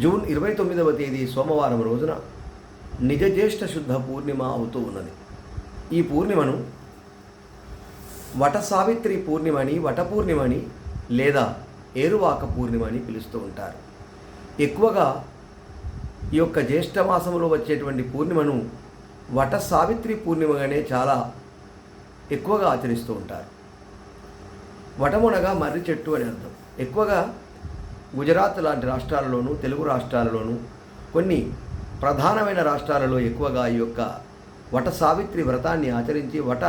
June 29వ తేదీ సోమవారం రోజున నిజజ్యేష్ఠ శుద్ధ పూర్ణిమ అవుతూ ఉన్నది. ఈ పూర్ణిమను వట సావిత్రి పూర్ణిమని, వట పూర్ణిమని లేదా ఏరువాక పూర్ణిమని పిలుస్తూ ఉంటారు. ఎక్కువగా ఈ యొక్క జ్యేష్ఠ మాసంలో వచ్చేటువంటి పూర్ణిమను వట సావిత్రి పూర్ణిమగానే చాలా ఎక్కువగా ఆచరిస్తూ ఉంటారు. వటమునగా మర్రి చెట్టు అని అర్థం. ఎక్కువగా గుజరాత్ లాంటి రాష్ట్రాలలోనూ, తెలుగు రాష్ట్రాలలోనూ, కొన్ని ప్రధానమైన రాష్ట్రాలలో ఎక్కువగా ఈ యొక్క వట సావిత్రి వ్రతాన్ని ఆచరించి వట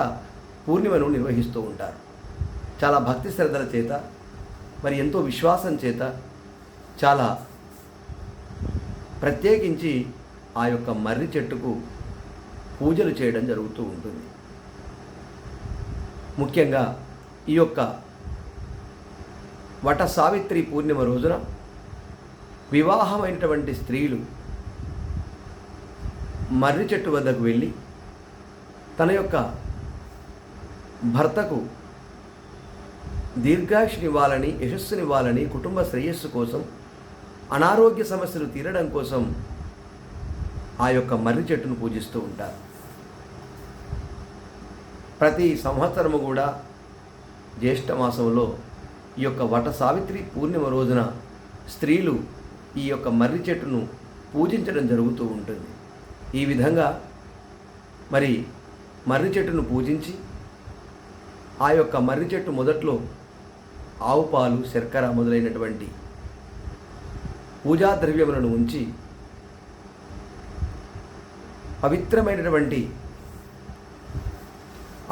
పూర్ణిమను నిర్వహిస్తూ ఉంటారు. చాలా భక్తి శ్రద్ధల చేత, మరి ఎంతో విశ్వాసం చేత, చాలా ప్రత్యేకించి ఆ యొక్క మర్రి చెట్టుకు పూజలు చేయడం జరుగుతూ ఉంటుంది. ముఖ్యంగా ఈ యొక్క వట సావిత్రి పూర్ణిమ రోజున వివాహమైనటువంటి స్త్రీలు మర్రి చెట్టు వద్దకు వెళ్ళి తన యొక్క భర్తకు దీర్ఘాయుష్నివ్వాలని, యశస్సునివ్వాలని, కుటుంబ శ్రేయస్సు కోసం, అనారోగ్య సమస్యలు తీరడం కోసం ఆ యొక్క మర్రి చెట్టును పూజిస్తూ ఉంటారు. ప్రతి సంవత్సరము కూడా జ్యేష్ఠ మాసంలో ఈ యొక్క వట సావిత్రి పూర్ణిమ రోజున స్త్రీలు ఈ యొక్క మర్రి చెట్టును పూజించడం జరుగుతూ ఉంటుంది. ఈ విధంగా మరి మర్రి చెట్టును పూజించి ఆ యొక్క మర్రి చెట్టు మొదట్లో ఆవు పాలు, శర్కర మొదలైనటువంటి పూజా ద్రవ్యములను ఉంచి పవిత్రమైనటువంటి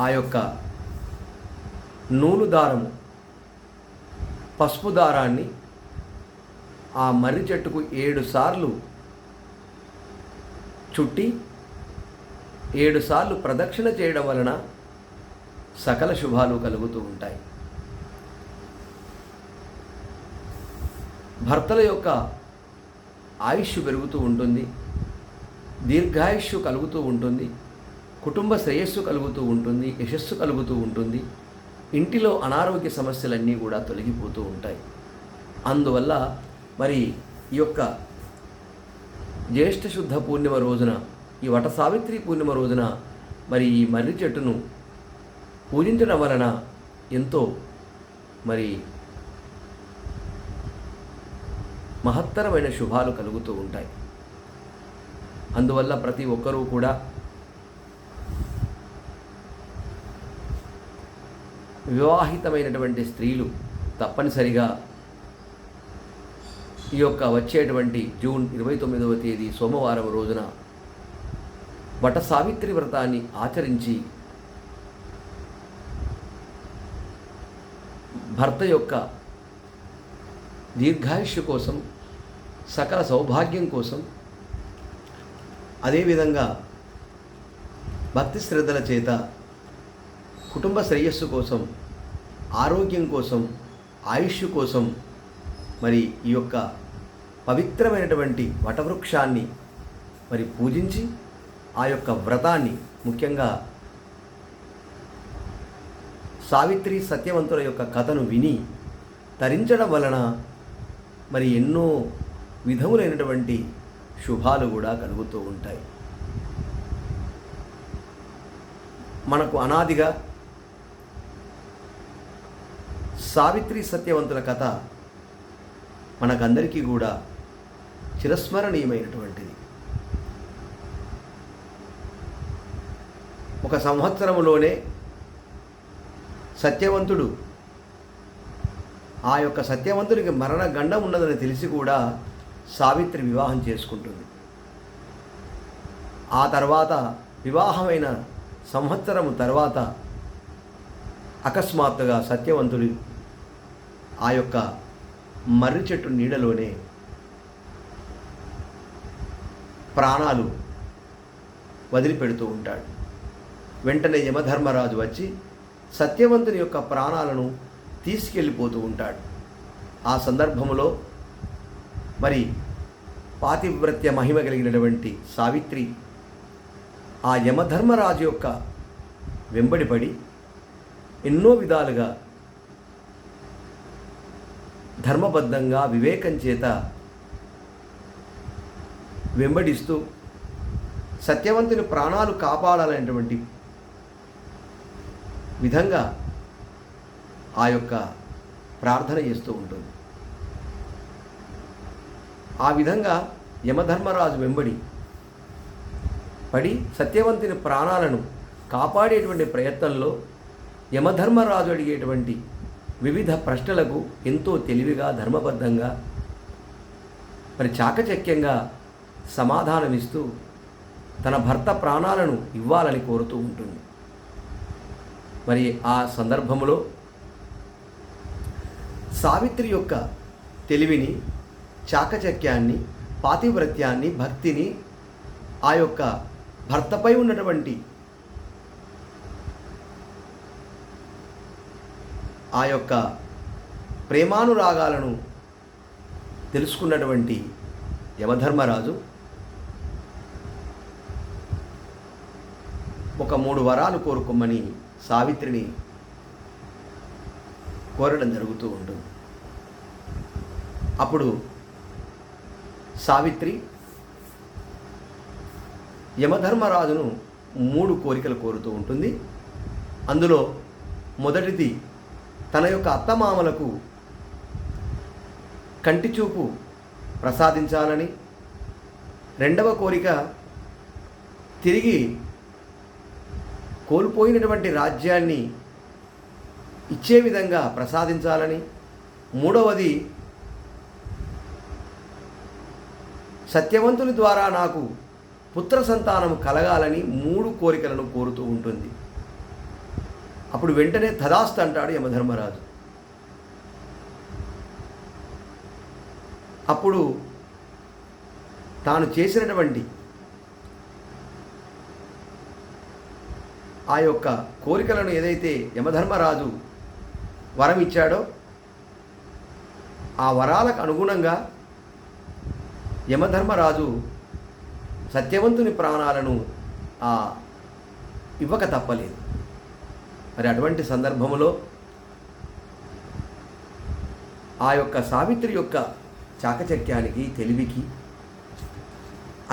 ఆ యొక్క నూలు దారము, పసుపు దారాన్ని ఆ మర్రి చెట్టుకు 7 సార్లు చుట్టి 7 సార్లు ప్రదక్షిణ చేయడం వలన సకల శుభాలు కలుగుతూ ఉంటాయి. భర్తల యొక్క ఆయుష్ పెరుగుతూ ఉంటుంది, దీర్ఘాయుష్యు కలుగుతూ ఉంటుంది, కుటుంబ శ్రేయస్సు కలుగుతూ ఉంటుంది, యశస్సు కలుగుతూ ఉంటుంది, ఇంటిలో అనారోగ్య సమస్యలన్నీ కూడా తొలగిపోతూ ఉంటాయి. అందువల్ల మరి ఈ యొక్క జ్యేష్ఠ శుద్ధ పూర్ణిమ రోజున, ఈ వట సావిత్రి పూర్ణిమ రోజున మరి ఈ మర్రి చెట్టును పూజించడం వలన ఎంతో మరి మహత్తరమైన శుభాలు కలుగుతూ ఉంటాయి. అందువల్ల ప్రతి ఒక్కరూ కూడా వివాహితమైనటువంటి స్త్రీలు తప్పనిసరిగా ఈ యొక్క వచ్చేటువంటి జూన్ 29వ తేదీ సోమవారం రోజున వట సావిత్రి వ్రతాన్ని ఆచరించి భర్త యొక్క దీర్ఘాయుష్య కోసం, సకల సౌభాగ్యం కోసం, అదేవిధంగా భక్తి శ్రద్ధల చేత కుటుంబ శ్రేయస్సు కోసం, ఆరోగ్యం కోసం, ఆయుష్ కోసం మరి ఈ యొక్క పవిత్రమైనటువంటి వటవృక్షాన్ని మరి పూజించి ఆ యొక్క వ్రతాన్ని, ముఖ్యంగా సావిత్రి సత్యవంతుల యొక్క కథను విని తరించడం వలన మరి ఎన్నో విధములైనటువంటి శుభాలు కూడా కలుగుతూ ఉంటాయి. మనకు అనాదిగా సావిత్రి సత్యవంతుల కథ మనకందరికీ కూడా చిరస్మరణీయమైనటువంటిది. ఒక సంవత్సరములోనే సత్యవంతుడు, ఆ యొక్క సత్యవంతుడికి మరణ గండం ఉన్నదని తెలిసి కూడా సావిత్రి వివాహం చేసుకుంటుంది. ఆ తర్వాత వివాహమైన సంవత్సరము తర్వాత అకస్మాత్తుగా సత్యవంతుడు ఆ యొక్క మర్రి చెట్టు నీడలోనే ప్రాణాలు వదిలిపెడుతూ ఉంటాడు. వెంటనే యమధర్మరాజు వచ్చి సత్యవంతుని యొక్క ప్రాణాలను తీసుకెళ్ళిపోతూ ఉంటాడు. ఆ సందర్భంలో మరి పాతివ్రత్య మహిమ కలిగినటువంటి సావిత్రి ఆ యమధర్మరాజు యొక్క వెంబడిపడి ఎన్నో విధాలుగా ధర్మబద్ధంగా వివేకం చేత వెంబడిస్తూ సత్యవంతుని ప్రాణాలు కాపాడాలనేటువంటి విధంగా ఆ యొక్క ప్రార్థన చేస్తూ ఉంటుంది. ఆ విధంగా యమధర్మరాజు వెంబడి పడి సత్యవంతుని ప్రాణాలను కాపాడేటువంటి ప్రయత్నంలో యమధర్మరాజు అడిగేటువంటి వివిధ ప్రశ్నలకు ఎంతో తెలివిగా, ధర్మబద్ధంగా, మరి చాకచక్యంగా సమాధానమిస్తూ తన భర్త ప్రాణాలను ఇవ్వాలని కోరుతూ ఉంటుంది. మరి ఆ సందర్భంలో సావిత్రి యొక్క తెలివిని, చాకచక్యాన్ని, పాతివ్రత్యాన్ని, భక్తిని, ఆ యొక్క భర్తపై ఉన్నటువంటి ఆ యొక్క ప్రేమానురాగాలను తెలుసుకున్నటువంటి యమధర్మరాజు ఒక 3 వరాలు కోరుకోమని సావిత్రిని కోరడం జరుగుతూ ఉంటుంది. అప్పుడు సావిత్రి యమధర్మరాజును 3 కోరికలు కోరుతూ ఉంటుంది. అందులో మొదటిది తన యొక్క అత్తమామలకు కంటి చూపు ప్రసాదించాలని, రెండవ కోరిక తిరిగి కోల్పోయినటువంటి రాజ్యాన్ని ఇచ్చే విధంగా ప్రసాదించాలని, మూడవది సత్యవంతుని ద్వారా నాకు పుత్ర సంతానం కలగాలని 3 కోరికలను కోరుతూ ఉంటుంది. అప్పుడు వెంటనే తదాస్తు అంటాడు యమధర్మరాజు. అప్పుడు తాను చేసినటువంటి ఆ యొక్క కోరికలను ఏదైతే యమధర్మరాజు వరం ఇచ్చాడో ఆ వరాలకు అనుగుణంగా యమధర్మరాజు సత్యవంతుని ప్రాణాలను ఇవ్వక తప్పలేదు. మరి అటువంటి సందర్భంలో ఆ యొక్క సావిత్రి యొక్క చాకచక్యానికి, తెలివికి,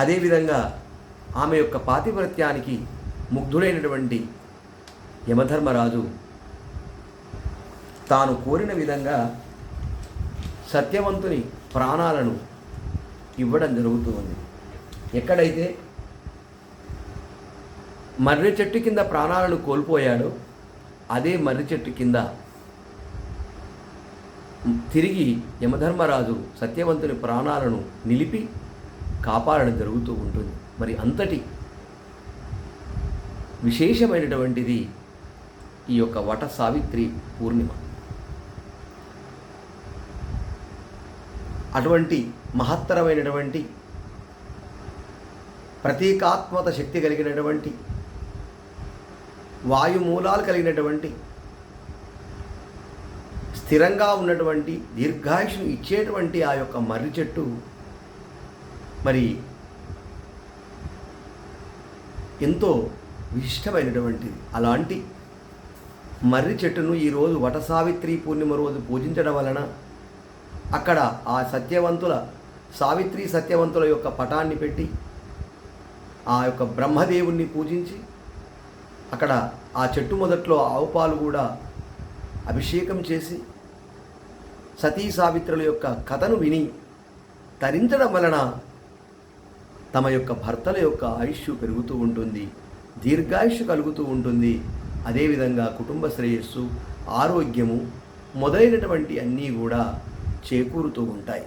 అదేవిధంగా ఆమె యొక్క పాతివ్రత్యానికి ముగ్ధుడైనటువంటి యమధర్మరాజు తాను కోరిన విధంగా సత్యవంతుని ప్రాణాలను ఇవ్వడం జరుగుతూ ఉంది. ఎక్కడైతే మర్రి చెట్టు కింద ప్రాణాలను కోల్పోయాడో అదే మర్రి చెట్టు కింద తిరిగి యమధర్మరాజు సత్యవంతుని ప్రాణాలను నిలిపి కాపాడడం జరుగుతూ ఉంటుంది. మరి అంతటి విశేషమైనటువంటిది ఈ యొక్క వట సావిత్రి పూర్ణిమ. అటువంటి మహత్తరమైనటువంటి ప్రతీకాత్మక శక్తి కలిగినటువంటి, వాయుమూలాలు కలిగినటువంటి, స్థిరంగా ఉన్నటువంటి, దీర్ఘాయుషును ఇచ్చేటువంటి ఆ యొక్క మర్రి చెట్టు మరి ఎంతో విశిష్టమైనటువంటిది. అలాంటి మర్రి చెట్టును ఈరోజు వట సావిత్రి పూర్ణిమ రోజు పూజించడం వలన అక్కడ ఆ సత్యవంతుల సావిత్రి సత్యవంతుల యొక్క పటాన్ని పెట్టి ఆ యొక్క బ్రహ్మదేవుణ్ణి పూజించి అక్కడ ఆ చెట్టు మొదట్లో ఆవు పాలు కూడా అభిషేకం చేసి సతీ సావిత్రుల యొక్క కథను విని తరించడం వలన తమ యొక్క భర్తల యొక్క ఆయుష్ పెరుగుతూ ఉంటుంది, దీర్ఘాయుష్ కలుగుతూ ఉంటుంది. అదేవిధంగా కుటుంబ శ్రేయస్సు, ఆరోగ్యము మొదలైనటువంటి అన్నీ కూడా చేకూరుతూ ఉంటాయి.